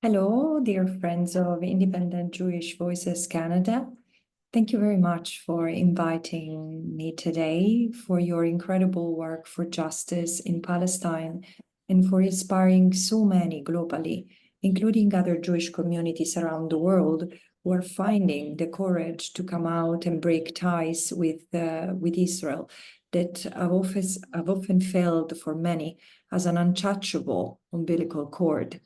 Hello, dear friends of Independent Jewish Voices Canada. Thank you very much for inviting me today, for your incredible work for justice in Palestine, and for inspiring so many globally, including other Jewish communities around the world who are finding the courage to come out and break ties with Israel that have often felt for many as an untouchable umbilical cord.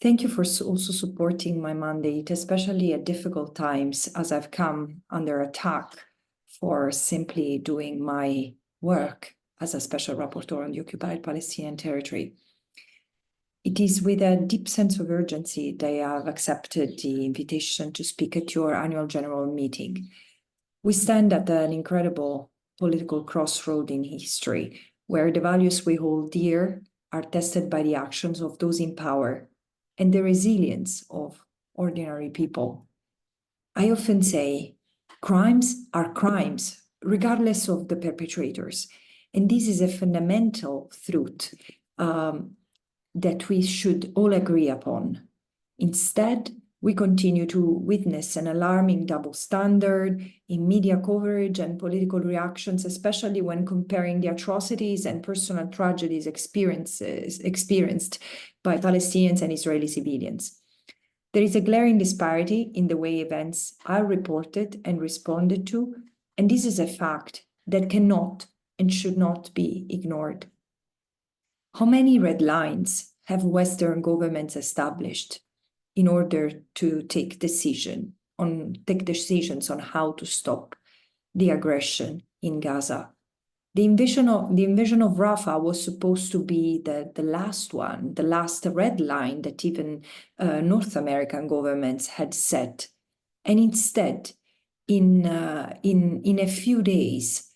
Thank you for also supporting my mandate, especially at difficult times as I've come under attack for simply doing my work as a special rapporteur on the occupied Palestinian territory. It is with a deep sense of urgency that I have accepted the invitation to speak at your annual general meeting. We stand at an incredible political crossroad in history, where the values we hold dear are tested by the actions of those in power and the resilience of ordinary people. I often say, crimes are crimes, regardless of the perpetrators. And this is a fundamental truth that we should all agree upon. Instead, we continue to witness an alarming double standard in media coverage and political reactions, especially when comparing the atrocities and personal tragedies experienced by Palestinians and Israeli civilians. There is a glaring disparity in the way events are reported and responded to, and this is a fact that cannot and should not be ignored. How many red lines have Western governments established in order to take decisions on how to stop the aggression in Gaza? The invasion of Rafah was supposed to be the last one, the last red line that even North American governments had set. And instead, in a few days,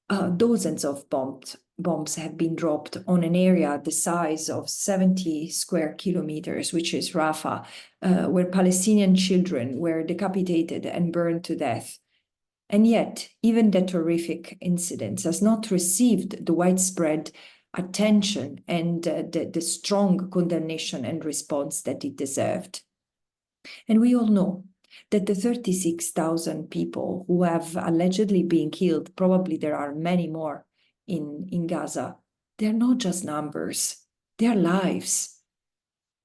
dozens of bombs have been dropped on an area the size of 70 square kilometers, which is Rafah, where Palestinian children were decapitated and burned to death. And yet, even that horrific incident has not received the widespread attention and the strong condemnation and response that it deserved. And we all know that the 36,000 people who have allegedly been killed, probably there are many more in Gaza, they're not just numbers, they are lives.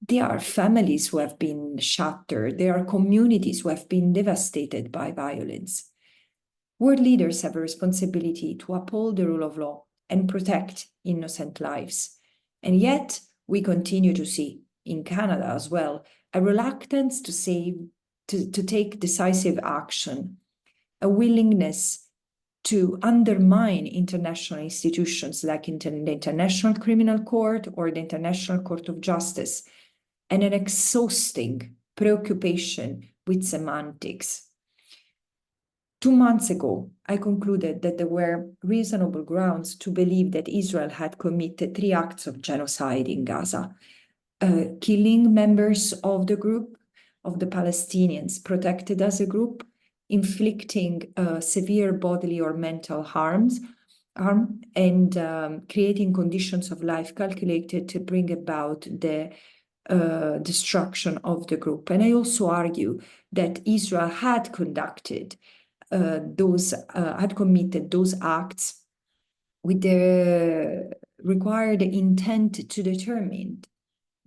There are families who have been shattered, there are communities who have been devastated by violence. World leaders have a responsibility to uphold the rule of law and protect innocent lives. And yet, we continue to see, in Canada as well, a reluctance to take decisive action, a willingness to undermine international institutions like the International Criminal Court or the International Court of Justice, and an exhausting preoccupation with semantics. 2 months ago, I concluded that there were reasonable grounds to believe that Israel had committed 3 acts of genocide in Gaza, killing members of the group, of the Palestinians protected as a group, inflicting severe bodily or mental harm, and creating conditions of life calculated to bring about the destruction of the group. And I also argue that Israel had committed those acts with the required intent to determine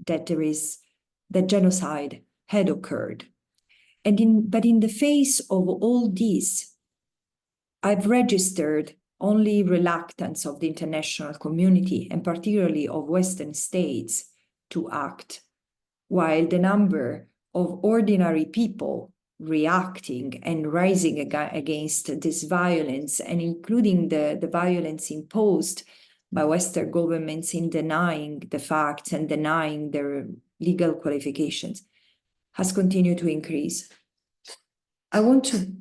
that that genocide had occurred. But in the face of all this, I've registered only reluctance of the international community, and particularly of Western states, to act, while the number of ordinary people reacting and rising against this violence, and including the violence imposed by Western governments in denying the facts and denying their legal qualifications, has continued to increase. I want to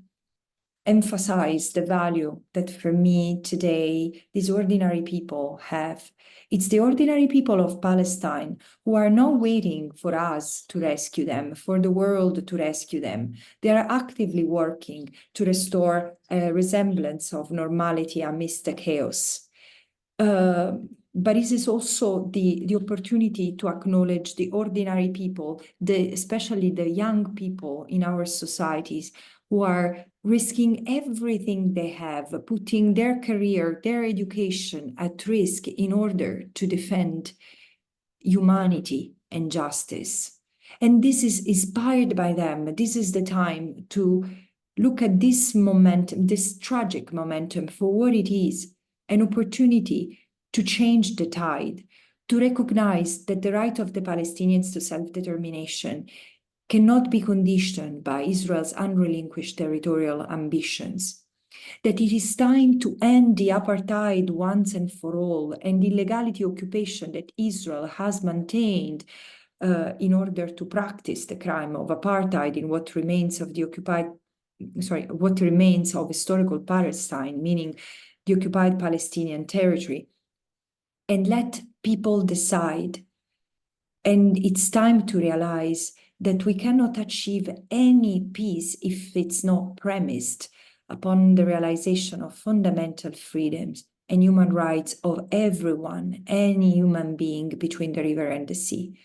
emphasize the value that for me today these ordinary people have. It's the ordinary people of Palestine who are not waiting for us to rescue them, for the world to rescue them. They are actively working to restore a resemblance of normality amidst the chaos. but it is also the opportunity to acknowledge the ordinary people, especially the young people in our societies who are risking everything they have, putting their career, their education at risk in order to defend humanity and justice. And this is inspired by them. This is the time to look at this momentum, this tragic momentum, for what it is, an opportunity to change the tide, to recognize that the right of the Palestinians to self-determination cannot be conditioned by Israel's unrelinquished territorial ambitions, that it is time to end the apartheid once and for all and the illegality occupation that Israel has maintained in order to practice the crime of apartheid in what remains of historical Palestine, meaning the occupied Palestinian territory, and let people decide. And it's time to realize that we cannot achieve any peace if it's not premised upon the realization of fundamental freedoms and human rights of everyone, any human being between the river and the sea.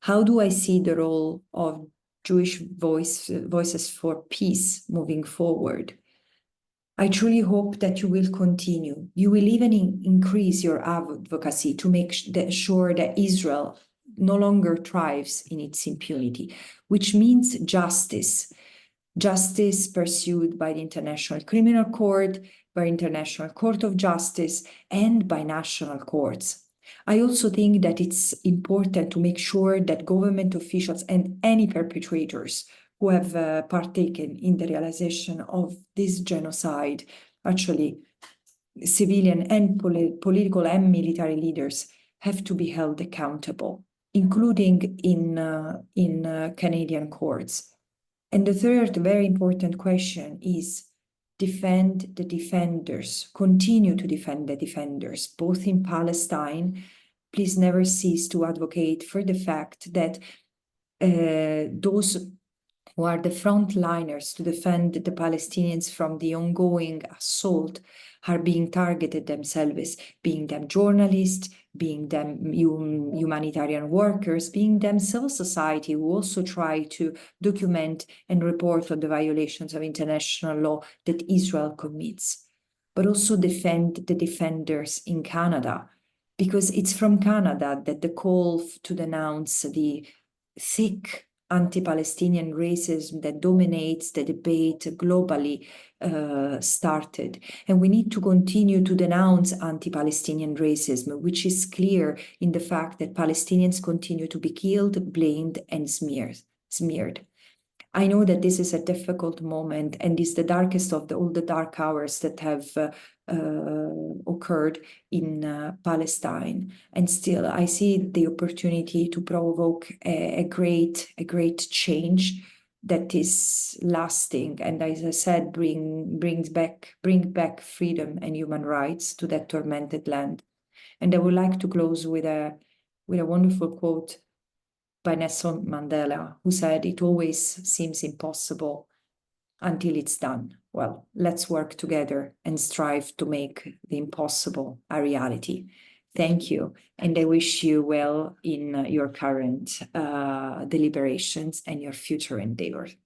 How do I see the role of Jewish voices for peace moving forward? I truly hope that you will continue. You will even increase your advocacy to make sure that Israel no longer thrives in its impunity, which means justice. Justice pursued by the International Criminal Court, by International Court of Justice, and by national courts. I also think that it's important to make sure that government officials and any perpetrators who have partaken in the realization of this genocide, actually civilian and political and military leaders, have to be held accountable, including in Canadian courts. And the third very important question is defend the defenders, continue to defend the defenders, both in Palestine. Please never cease to advocate for the fact that those who are the frontliners to defend the Palestinians from the ongoing assault are being targeted themselves, being them journalists, being them humanitarian workers, being them civil society who also try to document and report on the violations of international law that Israel commits, but also defend the defenders in Canada, because it's from Canada that the call to denounce the thick anti-Palestinian racism that dominates the debate globally started. And we need to continue to denounce anti-Palestinian racism, which is clear in the fact that Palestinians continue to be killed, blamed, and smeared. I know that this is a difficult moment and is the darkest of all the dark hours that have occurred in Palestine. And still, I see the opportunity to provoke a great change that is lasting. And as I said, bring back freedom and human rights to that tormented land. And I would like to close with a wonderful quote by Nelson Mandela, who said, "It always seems impossible until it's done." Well, let's work together and strive to make the impossible a reality. Thank you. And I wish you well in your current deliberations and your future endeavors.